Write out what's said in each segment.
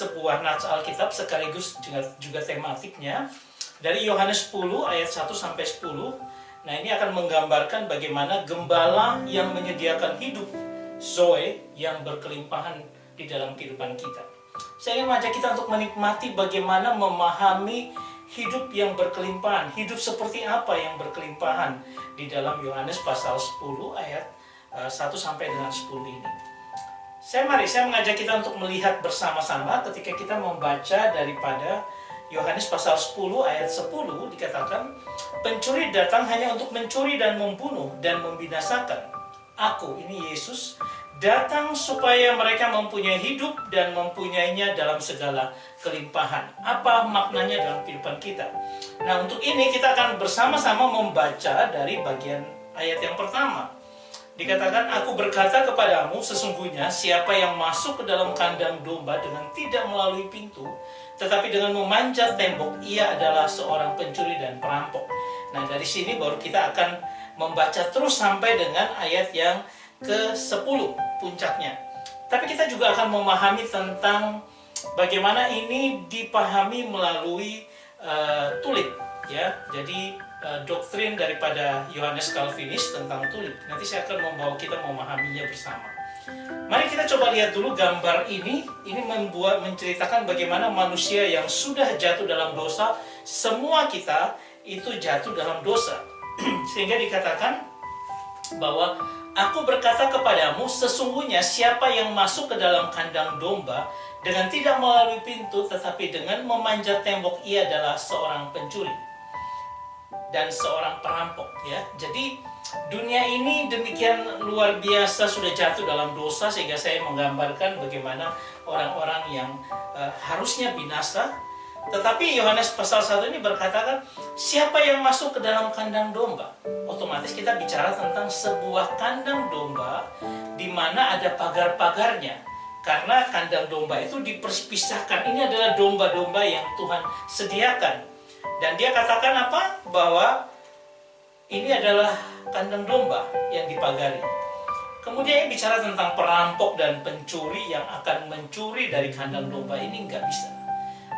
sebuah nats Alkitab sekaligus juga tematiknya dari Yohanes 10 ayat 1 sampai 10. Nah, ini akan menggambarkan bagaimana gembala yang menyediakan hidup Zoe yang berkelimpahan di dalam kehidupan kita. Saya ingin mengajak kita untuk menikmati bagaimana memahami hidup yang berkelimpahan, hidup seperti apa yang berkelimpahan di dalam Yohanes pasal 10 ayat 1 sampai dengan 10 ini. Saya mengajak kita untuk melihat bersama-sama ketika kita membaca daripada Yohanes pasal 10 ayat 10 dikatakan, pencuri datang hanya untuk mencuri dan membunuh dan membinasakan. Aku, ini Yesus, datang supaya mereka mempunyai hidup dan mempunyainya dalam segala kelimpahan. Apa maknanya dalam kehidupan kita? Nah, untuk ini kita akan bersama-sama membaca dari bagian ayat yang pertama. Dikatakan, aku berkata kepadamu, sesungguhnya siapa yang masuk ke dalam kandang domba dengan tidak melalui pintu, tetapi dengan memanjat tembok, ia adalah seorang pencuri dan perampok. Nah, dari sini baru kita akan membaca terus sampai dengan ayat yang ke-10 puncaknya. Tapi kita juga akan memahami tentang bagaimana ini dipahami melalui tulip, ya. Jadi doktrin daripada Yohanes Calvinis tentang tulip. Nanti saya akan membawa kita memahaminya bersama. Mari kita coba lihat dulu gambar ini. Ini menceritakan bagaimana manusia yang sudah jatuh dalam dosa, semua kita itu jatuh dalam dosa. Sehingga dikatakan bahwa aku berkata kepadamu, sesungguhnya siapa yang masuk ke dalam kandang domba dengan tidak melalui pintu, tetapi dengan memanjat tembok, ia adalah seorang pencuri dan seorang perampok, ya. Jadi dunia ini demikian luar biasa sudah jatuh dalam dosa, sehingga saya menggambarkan bagaimana orang-orang yang harusnya binasa. Tetapi Yohanes pasal 1 ini berkatakan, siapa yang masuk ke dalam kandang domba? Otomatis kita bicara tentang sebuah kandang domba di mana ada pagar-pagarnya. Karena kandang domba itu diperpisahkan. Ini adalah domba-domba yang Tuhan sediakan. Dan dia katakan apa? Bahwa ini adalah kandang domba yang dipagari. Kemudian dia bicara tentang perampok dan pencuri yang akan mencuri dari kandang domba ini, nggak bisa.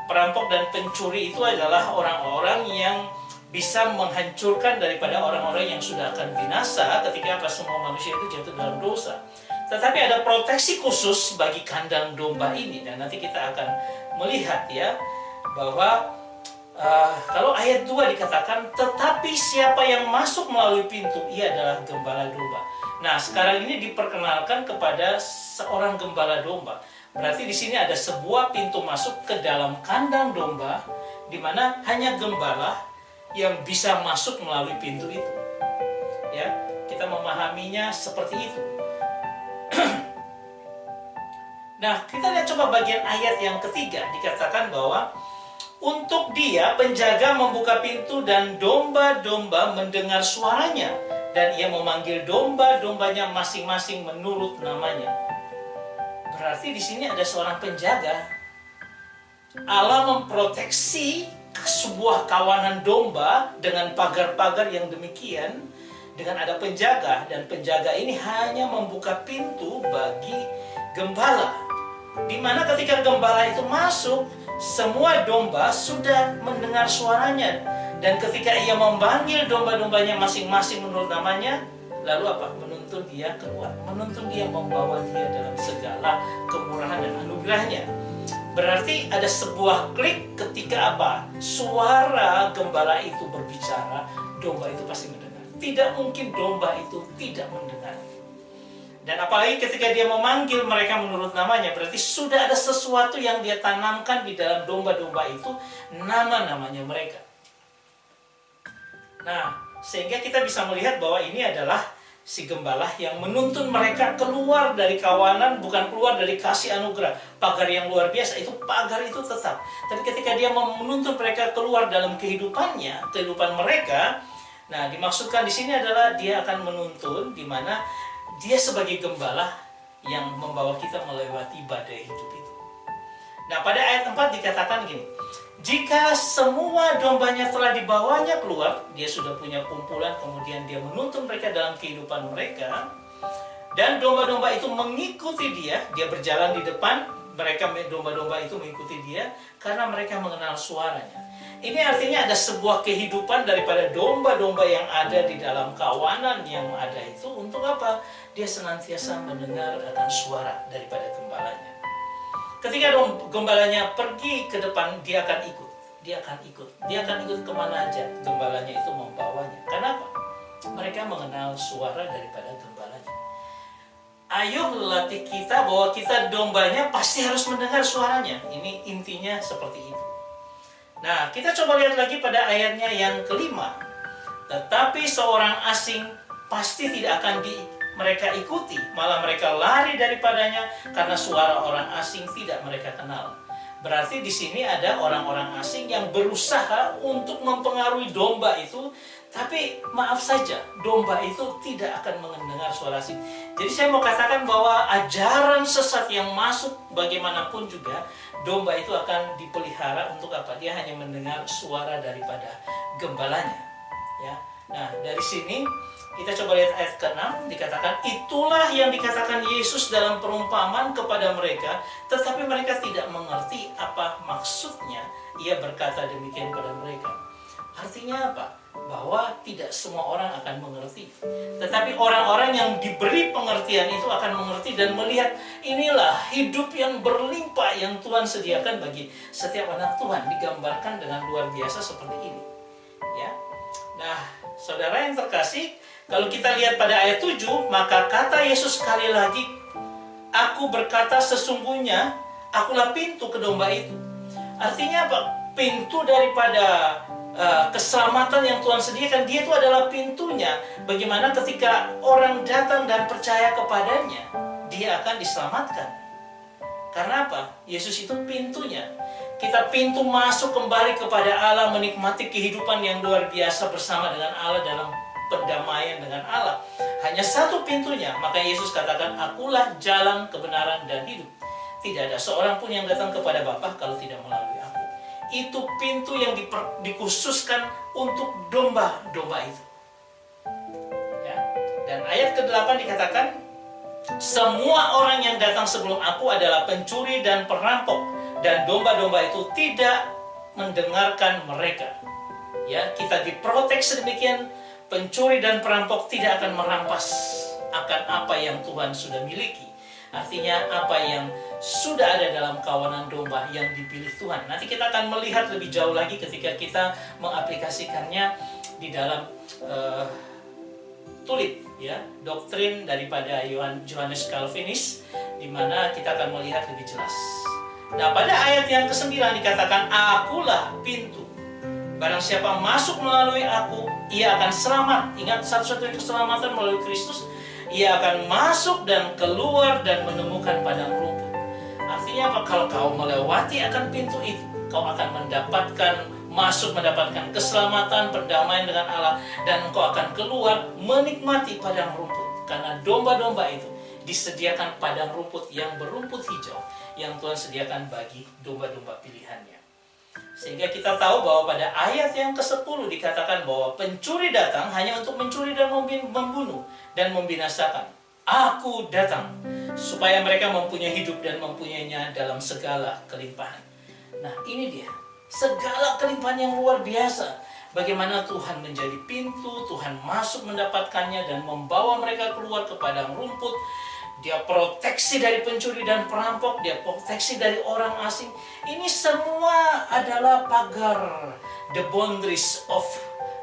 Perampok dan pencuri itu adalah orang-orang yang bisa menghancurkan daripada orang-orang yang sudah akan binasa ketika semua manusia itu jatuh dalam dosa. Tetapi ada proteksi khusus bagi kandang domba ini, dan nanti kita akan melihat, ya, bahwa kalau ayat 2 dikatakan, tetapi siapa yang masuk melalui pintu, ia adalah gembala domba. Nah, sekarang ini diperkenalkan kepada seorang gembala domba. Berarti di sini ada sebuah pintu masuk ke dalam kandang domba, di mana hanya gembala yang bisa masuk melalui pintu itu. Ya, kita memahaminya seperti itu. Nah, kita lihat coba bagian ayat yang ketiga, dikatakan bahwa untuk dia penjaga membuka pintu dan domba-domba mendengar suaranya, dan ia memanggil domba-dombanya masing-masing menurut namanya. Berarti di sini ada seorang penjaga. Allah memproteksi sebuah kawanan domba dengan pagar-pagar yang demikian, dengan ada penjaga, dan penjaga ini hanya membuka pintu bagi gembala. Di mana ketika gembala itu masuk, semua domba sudah mendengar suaranya, dan ketika ia memanggil domba-dombanya masing-masing menurut namanya, lalu apa? Menuntun dia keluar, menuntun dia, membawa dia dalam segala kemurahan dan anugerahnya. Berarti ada sebuah klik ketika apa? Suara gembala itu berbicara, domba itu pasti mendengar. Tidak mungkin domba itu tidak mendengar. Dan apalagi ketika dia memanggil mereka menurut namanya, berarti sudah ada sesuatu yang dia tanamkan di dalam domba-domba itu, nama-namanya mereka. Nah, sehingga kita bisa melihat bahwa ini adalah si gembala yang menuntun mereka keluar dari kawanan, bukan keluar dari kasih anugerah. Pagar yang luar biasa, itu pagar itu tetap. Tapi ketika dia menuntun mereka keluar dalam kehidupannya, kehidupan mereka, nah dimaksudkan di sini adalah dia akan menuntun, di mana dia sebagai gembala yang membawa kita melewati badai hidup itu. Nah, pada ayat 4 dikatakan gini, jika semua dombanya telah dibawanya keluar, dia sudah punya kumpulan, kemudian dia menuntun mereka dalam kehidupan mereka, dan domba-domba itu mengikuti dia berjalan di depan, mereka domba-domba itu mengikuti dia karena mereka mengenal suaranya. Ini artinya ada sebuah kehidupan daripada domba-domba yang ada di dalam kawanan yang ada itu. Untuk apa? Dia senantiasa mendengar akan suara daripada gembalanya. Ketika gembalanya pergi ke depan, dia akan ikut. Dia akan ikut kemana aja gembalanya itu membawanya. Kenapa? Mereka mengenal suara daripada gembalanya. Ayo latih kita bahwa kita dombanya pasti harus mendengar suaranya. Ini intinya seperti itu. Nah, kita coba lihat lagi pada ayatnya yang kelima. Tetapi seorang asing pasti tidak akan mereka ikuti, malah mereka lari daripadanya karena suara orang asing tidak mereka kenal. Berarti di sini ada orang-orang asing yang berusaha untuk mempengaruhi domba itu, tapi maaf saja, domba itu tidak akan mendengar suara asing. Jadi saya mau katakan bahwa ajaran sesat yang masuk bagaimanapun juga, domba itu akan dipelihara untuk apa? Dia hanya mendengar suara daripada gembalanya. Ya. Nah, dari sini kita coba lihat ayat ke-6, dikatakan, itulah yang dikatakan Yesus dalam perumpamaan kepada mereka, tetapi mereka tidak mengerti apa maksudnya ia berkata demikian pada mereka. Artinya apa? Bahwa tidak semua orang akan mengerti. Tetapi orang-orang yang diberi pengertian itu akan mengerti dan melihat inilah hidup yang berlimpah yang Tuhan sediakan bagi setiap anak Tuhan. Digambarkan dengan luar biasa seperti ini. Ya. Nah, saudara yang terkasih, kalau kita lihat pada ayat 7, maka kata Yesus sekali lagi, aku berkata sesungguhnya, akulah pintu ke domba itu. Artinya apa? Pintu daripada keselamatan yang Tuhan sediakan, dia itu adalah pintunya. Bagaimana ketika orang datang dan percaya kepadanya, dia akan diselamatkan. Karena apa? Yesus itu pintunya. Kita pintu masuk kembali kepada Allah, menikmati kehidupan yang luar biasa bersama dengan Allah dalam perdamaian dengan Allah. Hanya satu pintunya. Maka Yesus katakan, akulah jalan, kebenaran, dan hidup. Tidak ada seorang pun yang datang kepada Bapa kalau tidak melalui aku. Itu pintu yang dikhususkan untuk domba-domba itu. Ya. Dan ayat ke-8 dikatakan, semua orang yang datang sebelum aku adalah pencuri dan perampok, dan domba-domba itu tidak mendengarkan mereka. Ya, kita diprotek sedemikian, pencuri dan perampok tidak akan merampas akan apa yang Tuhan sudah miliki. Artinya apa yang sudah ada dalam kawanan domba yang dipilih Tuhan. Nanti kita akan melihat lebih jauh lagi ketika kita mengaplikasikannya di dalam tulip, ya, doktrin daripada Johannes Calvinis, di mana kita akan melihat lebih jelas. Nah, pada ayat yang ke-9 dikatakan, akulah pintu. Barang siapa masuk melalui aku, ia akan selamat. Ingat, satu-satunya keselamatan melalui Kristus. Ia akan masuk dan keluar dan menemukan padang rumput. Artinya apa? Kalau kau melewati akan pintu itu, kau akan mendapatkan keselamatan, perdamaian dengan Allah, dan engkau akan keluar menikmati padang rumput. Karena domba-domba itu disediakan padang rumput yang berumput hijau yang Tuhan sediakan bagi domba-domba pilihannya. Sehingga kita tahu bahwa pada ayat yang ke-10 dikatakan bahwa pencuri datang hanya untuk mencuri dan membunuh dan membinasakan. Aku datang supaya mereka mempunyai hidup dan mempunyainya dalam segala kelimpahan. Nah, ini dia, segala kelimpahan yang luar biasa. Bagaimana Tuhan menjadi pintu, Tuhan masuk mendapatkannya dan membawa mereka keluar ke padang rumput. Dia proteksi dari pencuri dan perampok, dia proteksi dari orang asing. Ini semua adalah pagar, the boundaries of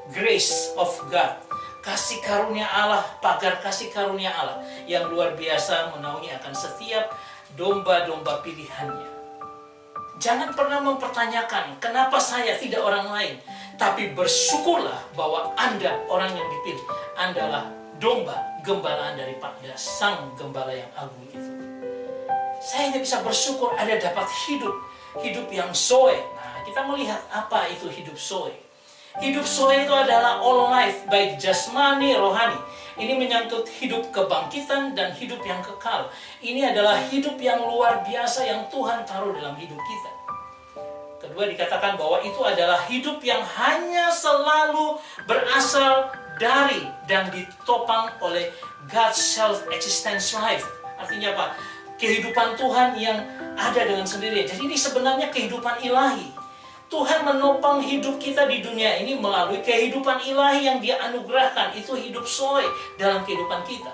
grace of God. Kasih karunia Allah, pagar kasih karunia Allah yang luar biasa menaungi akan setiap domba-domba pilihannya. Jangan pernah mempertanyakan, kenapa saya tidak orang lain? Tapi bersyukurlah bahwa Anda orang yang dipilih. Anda adalah domba, gembalaan daripada sang gembala yang agung itu. Saya hanya bisa bersyukur ada dapat hidup yang zoe. Nah, kita melihat apa itu hidup zoe. Hidup zoe itu adalah all life, baik jasmani, rohani. Ini menyangkut hidup kebangkitan dan hidup yang kekal. Ini adalah hidup yang luar biasa yang Tuhan taruh dalam hidup kita. Kedua, dikatakan bahwa itu adalah hidup yang hanya selalu berasal dari dan ditopang oleh God's self-existence life. Artinya apa? Kehidupan Tuhan yang ada dengan sendirinya. Jadi ini sebenarnya kehidupan ilahi. Tuhan menopang hidup kita di dunia ini melalui kehidupan ilahi yang Dia anugerahkan. Itu hidup zoe dalam kehidupan kita.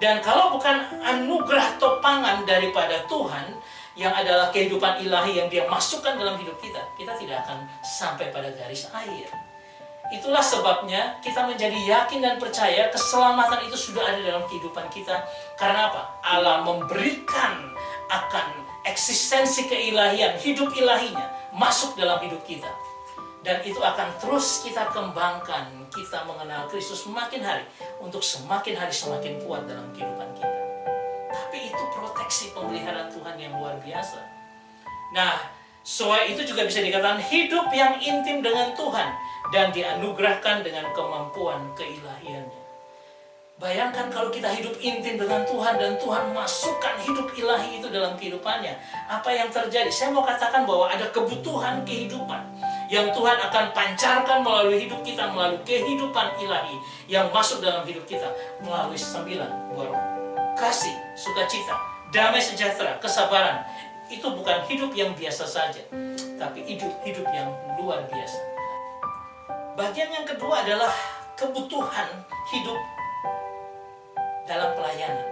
Dan kalau bukan anugerah topangan daripada Tuhan, yang adalah kehidupan ilahi yang Dia masukkan dalam hidup kita, kita tidak akan sampai pada garis akhir. Itulah sebabnya kita menjadi yakin dan percaya keselamatan itu sudah ada dalam kehidupan kita. Karena apa? Allah memberikan akan eksistensi keilahian, hidup ilahinya masuk dalam hidup kita. Dan itu akan terus kita kembangkan. Kita mengenal Kristus semakin hari untuk semakin hari semakin kuat dalam kehidupan kita. Tapi itu proteksi pemeliharaan Tuhan yang luar biasa. Nah, zoe itu juga bisa dikatakan hidup yang intim dengan Tuhan dan dianugerahkan dengan kemampuan keilahiannya. Bayangkan kalau kita hidup intim dengan Tuhan dan Tuhan masukkan hidup ilahi itu dalam kehidupannya. Apa yang terjadi? Saya mau katakan bahwa ada kebutuhan kehidupan yang Tuhan akan pancarkan melalui hidup kita, melalui kehidupan ilahi yang masuk dalam hidup kita melalui 9 buah roh. Kasih, sukacita, damai sejahtera, kesabaran. Itu bukan hidup yang biasa saja, tapi hidup yang luar biasa. Bagian yang kedua adalah kebutuhan hidup dalam pelayanan.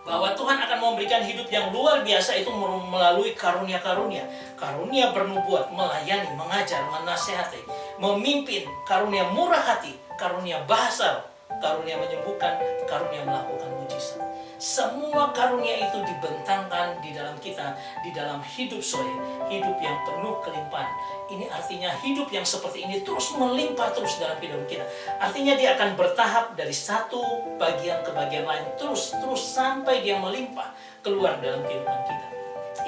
Bahwa Tuhan akan memberikan hidup yang luar biasa itu melalui karunia-karunia. Karunia bernubuat, melayani, mengajar, menasehati, memimpin, karunia murah hati, karunia bahasa, karunia menyembuhkan, karunia melakukan mujizat. Semua karunia itu dibentangkan di dalam kita, di dalam hidup zoe, hidup yang penuh kelimpahan. Ini artinya hidup yang seperti ini terus melimpah terus dalam hidup kita. Artinya dia akan bertahap dari satu bagian ke bagian lain, terus sampai dia melimpah keluar dalam kehidupan kita.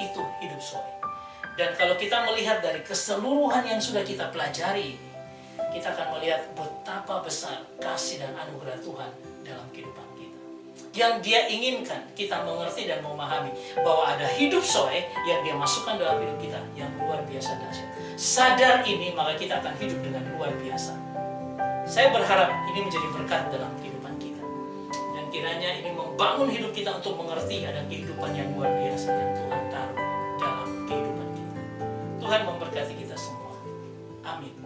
Itu hidup zoe. Dan kalau kita melihat dari keseluruhan yang sudah kita pelajari ini, kita akan melihat betapa besar kasih dan anugerah Tuhan dalam kehidupan kita. Yang Dia inginkan kita mengerti dan memahami bahwa ada hidup zoe yang Dia masukkan dalam hidup kita yang luar biasa dahsyat. Sadar ini, maka kita akan hidup dengan luar biasa. Saya berharap ini menjadi berkat dalam kehidupan kita. Dan kiranya ini membangun hidup kita untuk mengerti ada kehidupan yang luar biasa yang Tuhan taruh dalam kehidupan kita. Tuhan memberkati kita semua. Amin.